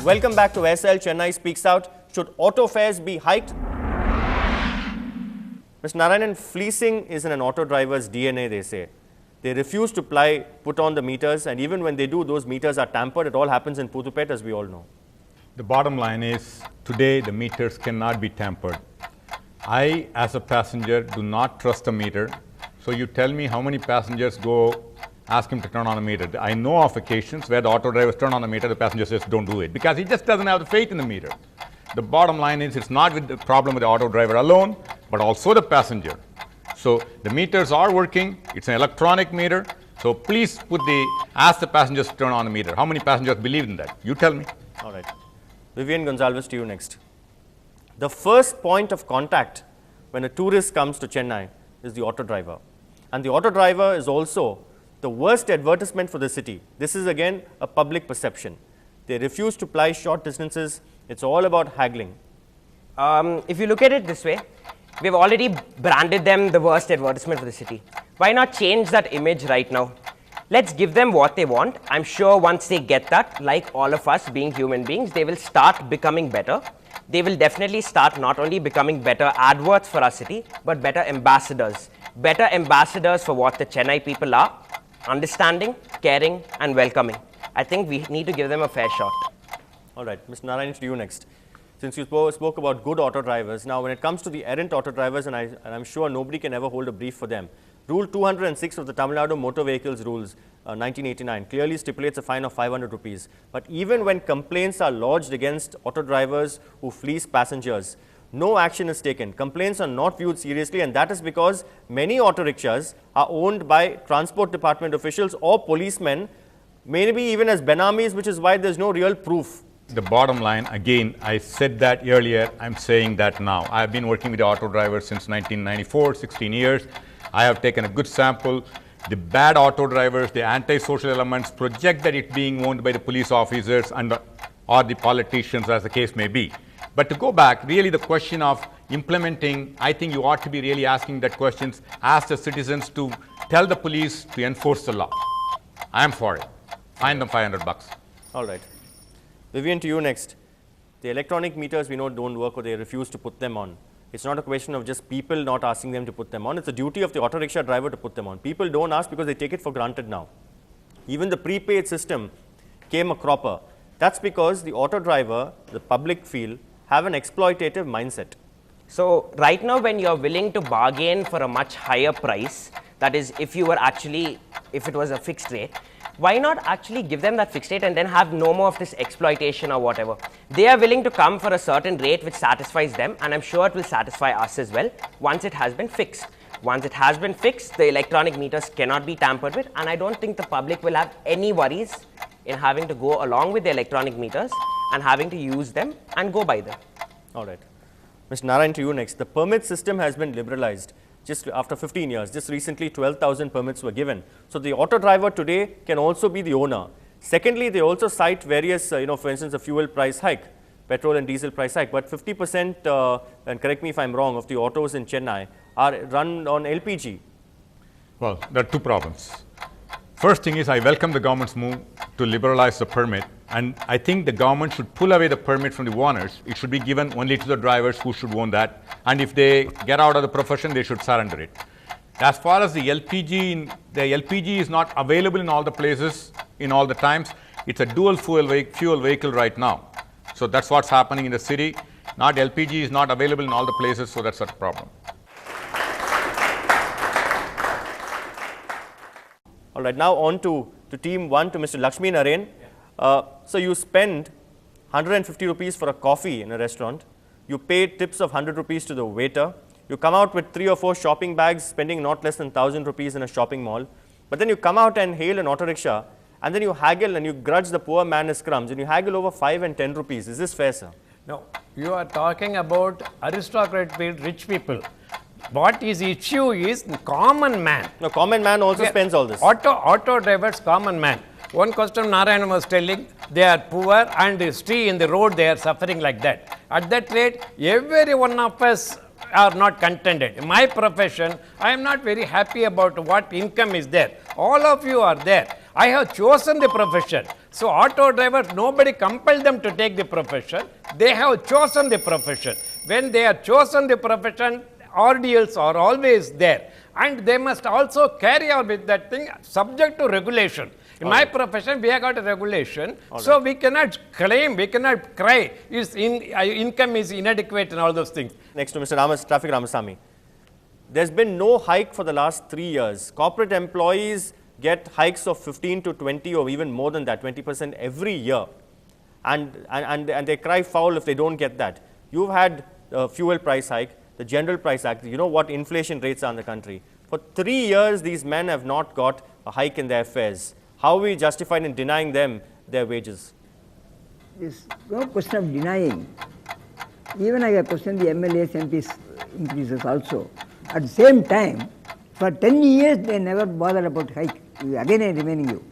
Welcome back to SL. Chennai speaks out. Should auto fares be hiked? Mr. Narayanan, fleecing is in an auto driver's DNA, they say. They refuse to put on the meters, and even when they do, those meters are tampered. It all happens in Puthupet, as we all know. The bottom line is, today the meters cannot be tampered. I, as a passenger, do not trust a meter. So you tell me how many passengers go ask him to turn on a meter. I know of occasions where the auto drivers turn on the meter, the passenger says don't do it, because he just doesn't have the faith in the meter. The bottom line is, it's not with the problem with the auto driver alone, but also the passenger. So the meters are working, it's an electronic meter, so please ask the passengers to turn on the meter. How many passengers believe in that? You tell me. All right. Vivian Gonzalez, to you next. The first point of contact when a tourist comes to Chennai is the auto driver. And the auto driver is also the worst advertisement for the city. This is again a public perception. They refuse to ply short distances. It's all about haggling. If you look at it this way, we've already branded them the worst advertisement for the city. Why not change that image right now? Let's give them what they want. I'm sure once they get that, like all of us being human beings, they will start becoming better. They will definitely start not only becoming better adverts for our city, but better ambassadors. Better ambassadors for what the Chennai people are, understanding, caring, and welcoming. I think we need to give them a fair shot. All right, Mr. Narayan, to you next. Since you spoke about good auto drivers, now when it comes to the errant auto drivers, and I'm sure nobody can ever hold a brief for them, Rule 206 of the Tamil Nadu Motor Vehicles Rules 1989 clearly stipulates a fine of 500 rupees. But even when complaints are lodged against auto drivers who fleece passengers, no action is taken. Complaints are not viewed seriously, and that is because many auto rickshaws are owned by transport department officials or policemen, maybe even as benamis, which is why there's no real proof. The bottom line, again, I said that earlier, I'm saying that now. I've been working with auto drivers since 1994, 16 years. I have taken a good sample. The bad auto drivers, the anti-social elements project that it's being owned by the police officers or the politicians, as the case may be. But to go back, really the question of implementing, I think you ought to be really asking that questions, ask the citizens to tell the police to enforce the law. I am for it. Fine them $500. All right. Vivian, to you next. The electronic meters we know don't work, or they refuse to put them on. It's not a question of just people not asking them to put them on. It's a duty of the auto rickshaw driver to put them on. People don't ask because they take it for granted now. Even the prepaid system came a cropper. That's because the auto driver, the public feel, have an exploitative mindset. So right now, when you're willing to bargain for a much higher price, that is, if it was a fixed rate, why not actually give them that fixed rate and then have no more of this exploitation or whatever? They are willing to come for a certain rate which satisfies them, and I'm sure it will satisfy us as well once it has been fixed. Once it has been fixed, the electronic meters cannot be tampered with, and I don't think the public will have any worries in having to go along with the electronic meters and having to use them and go by them. All right. Mr. Narayan, to you next. The permit system has been liberalized. Just after 15 years, just recently 12,000 permits were given. So the auto driver today can also be the owner. Secondly, they also cite various, for instance, a fuel price hike, petrol and diesel price hike, but 50%, and correct me if I'm wrong, of the autos in Chennai are run on LPG. Well, there are two problems. First thing is, I welcome the government's move to liberalize the permit, and I think the government should pull away the permit from the owners. It should be given only to the drivers who should own that, and if they get out of the profession, they should surrender it. As far as the LPG is not available in all the places, in all the times. It's a dual fuel vehicle right now. So that's what's happening in the city. Not LPG is not available in all the places, so that's a problem. All right, now on to team one, to Mr. Lakshmi Narayan. So you spend 150 rupees for a coffee in a restaurant. You pay tips of 100 rupees to the waiter. You come out with 3 or 4 shopping bags, spending not less than 1,000 rupees in a shopping mall. But then you come out and hail an auto rickshaw, and then you haggle and you grudge the poor man his crumbs, and you haggle over 5 and 10 rupees. Is this fair, sir? No, you are talking about aristocrat rich people. What is issue is common man. No, common man also spends all this. Auto drivers, common man. One customer Narayan was telling, they are poor and stay in the road, they are suffering like that. At that rate, every one of us are not contented. In my profession, I am not very happy about what income is there. All of you are there. I have chosen the profession. So auto drivers, nobody compelled them to take the profession. They have chosen the profession. When they have chosen the profession, ordeals are always there. And they must also carry on with that thing subject to regulation. In my profession, we have got a regulation. So we cannot claim, we cannot cry, income is inadequate and all those things. Next to Mr. Traffic Ramasamy. There's been no hike for the last 3 years. Corporate employees get hikes of 15 to 20 or even more than that, 20% every year. And they cry foul if they don't get that. You've had fuel price hike, the general price hike. You know what inflation rates are in the country. For 3 years, these men have not got a hike in their fares. How are we justified in denying them their wages? There's no question of denying. Even I have questioned the MLAs, MPs increases also. At the same time, for 10 years they never bothered about hike. Again I am reminding you.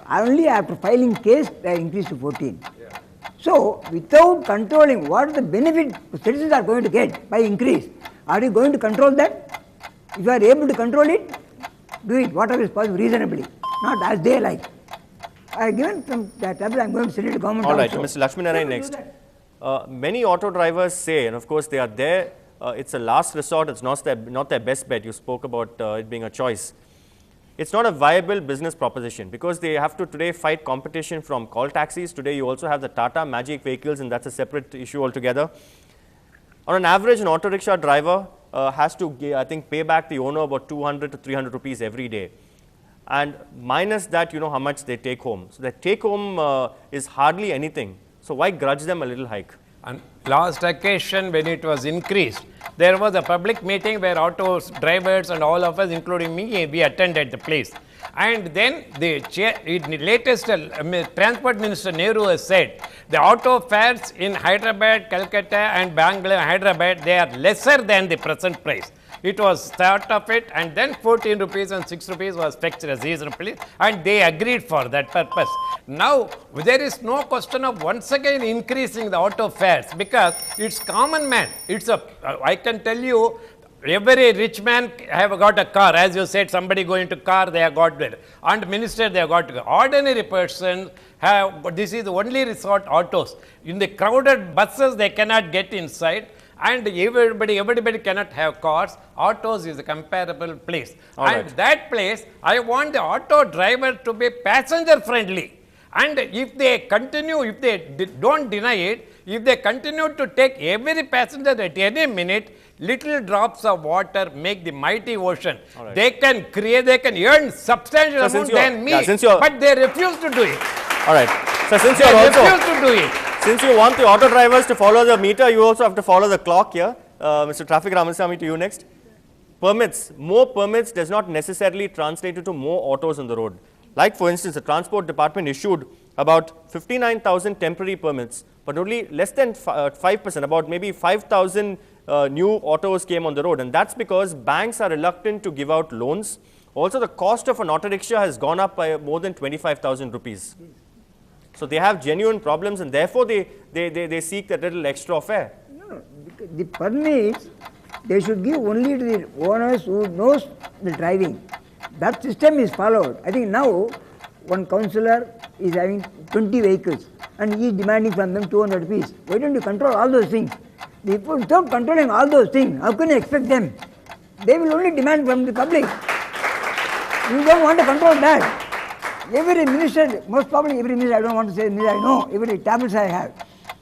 Only after filing case they increased to 14. Yeah. So without controlling what is the benefit citizens are going to get by increase, are you going to control that? If you are able to control it, do it whatever is possible reasonably, not as they like. I have given some tablet, I am going to send it to government. All right, also. Mr. Lakshmi Narayan next. Many auto drivers say, and of course they are there, it's a last resort, it's not their best bet. You spoke about it being a choice. It's not a viable business proposition because they have to today fight competition from call taxis. Today you also have the Tata Magic vehicles, and that's a separate issue altogether. On an average, an auto rickshaw driver has to, I think, pay back the owner about 200 to 300 rupees every day. And minus that, you know how much they take home. So the take home is hardly anything. So why grudge them a little hike? And last occasion when it was increased, there was a public meeting where auto drivers and all of us, including me, we attended the place. And then the latest Transport Minister Nehru has said, the auto fares in Hyderabad, Calcutta and Bangalore, Hyderabad, they are lesser than the present price. It was thought of it, and then 14 rupees and 6 rupees was fixed as reasonably, and they agreed for that purpose. Now, there is no question of once again increasing the auto fares because it's common man. It's I can tell you, every rich man have got a car. As you said, somebody going to car, they have got it. And minister, they have got it. Ordinary person have, this is the only resort autos. In the crowded buses, they cannot get inside. And everybody cannot have cars. Autos is a comparable place. That place, I want the auto driver to be passenger friendly. And if they continue, if they don't deny it, if they continue to take every passenger at any minute, little drops of water make the mighty ocean. They can create, they can earn substantial amount than me, but they refuse to do it. All right. So since you refuse to do it. Since you want the auto drivers to follow the meter, you also have to follow the clock here. Mr. Traffic Ramasamy, to you next. Permits. More permits does not necessarily translate into more autos on the road. Like for instance, the Transport Department issued about 59,000 temporary permits, but only less than 5%, about maybe 5,000 new autos came on the road. And that's because banks are reluctant to give out loans. Also, the cost of an auto rickshaw has gone up by more than 25,000 rupees. So they have genuine problems, and therefore they seek that little extra fare. No, the permits, they should give only to the owners who knows the driving. That system is followed. I think now one councillor is having 20 vehicles and he is demanding from them 200 rupees. Why don't you control all those things? Without controlling all those things, how can you expect them? They will only demand from the public. You don't want to control that. Every minister, most probably every minister, I don't want to say minister, I know, every tablets I have.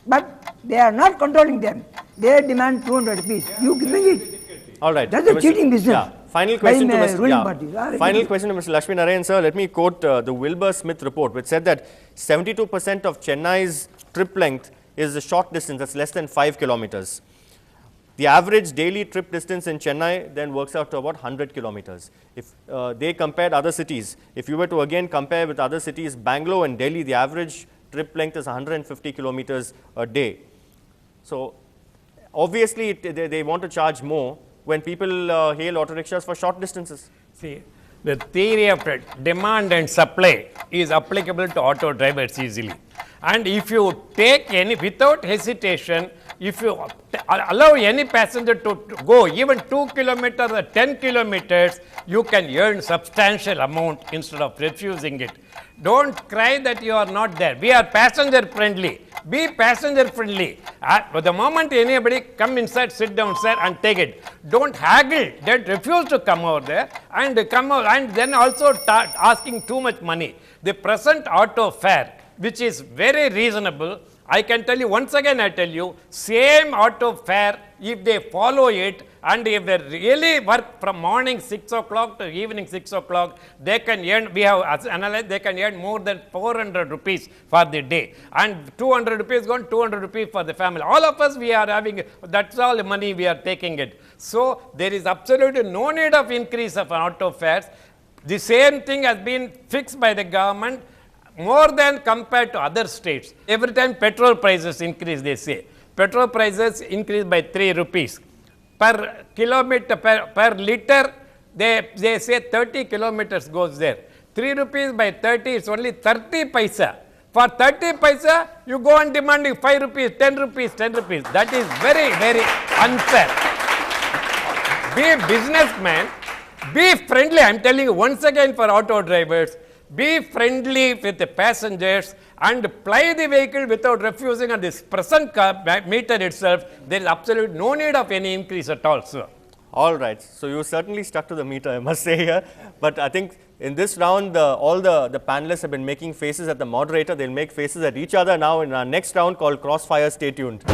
But they are not controlling them. They demand 200 rupees. You give it. All right. That's a cheating business. Yeah. Final question to Mr. Final question to Mr. Lakshmi Narayan, sir. Let me quote the Wilbur Smith report, which said that 72% of Chennai's trip length is a short distance, that's less than 5 kilometers. The average daily trip distance in Chennai then works out to about 100 kilometers. If they compared other cities, if you were to again compare with other cities, Bangalore and Delhi, the average trip length is 150 kilometers a day. So obviously they want to charge more when people hail auto rickshaws for short distances. See, the theory of demand and supply is applicable to auto drivers easily. And if you take any, without hesitation, if you allow any passenger to go even 2 kilometers or 10 kilometers, you can earn substantial amount instead of refusing it. Don't cry that you are not there. We are passenger friendly. Be passenger friendly. But the moment anybody come inside, sit down, sir, and take it. Don't haggle. Don't refuse to come over there and come over and then also start asking too much money. The present auto fare, which is very reasonable, I can tell you once again, I tell you, same auto fare, if they follow it and if they really work from morning 6 o'clock to evening 6 o'clock, they can earn, we have analyzed, they can earn more than 400 rupees for the day. And 200 rupees gone, 200 rupees for the family. All of us, we are having, that's all the money we are taking it. So there is absolutely no need of increase of auto fares. The same thing has been fixed by the government more than compared to other states. Every time petrol prices increase, they say. Petrol prices increase by 3 rupees. Per kilometer, per liter, they say 30 kilometers goes there. 3 rupees by 30, it's only 30 paisa. For 30 paisa, you go on demanding 5 rupees, 10 rupees, 10 rupees. That is very, very unfair. Be a businessman, be friendly. I am telling you once again for auto drivers, be friendly with the passengers and ply the vehicle without refusing on this present meter itself. There is absolutely no need of any increase at all, sir. All right. So you certainly stuck to the meter, I must say here. But I think in this round, all the panelists have been making faces at the moderator. They'll make faces at each other now in our next round called Crossfire. Stay tuned.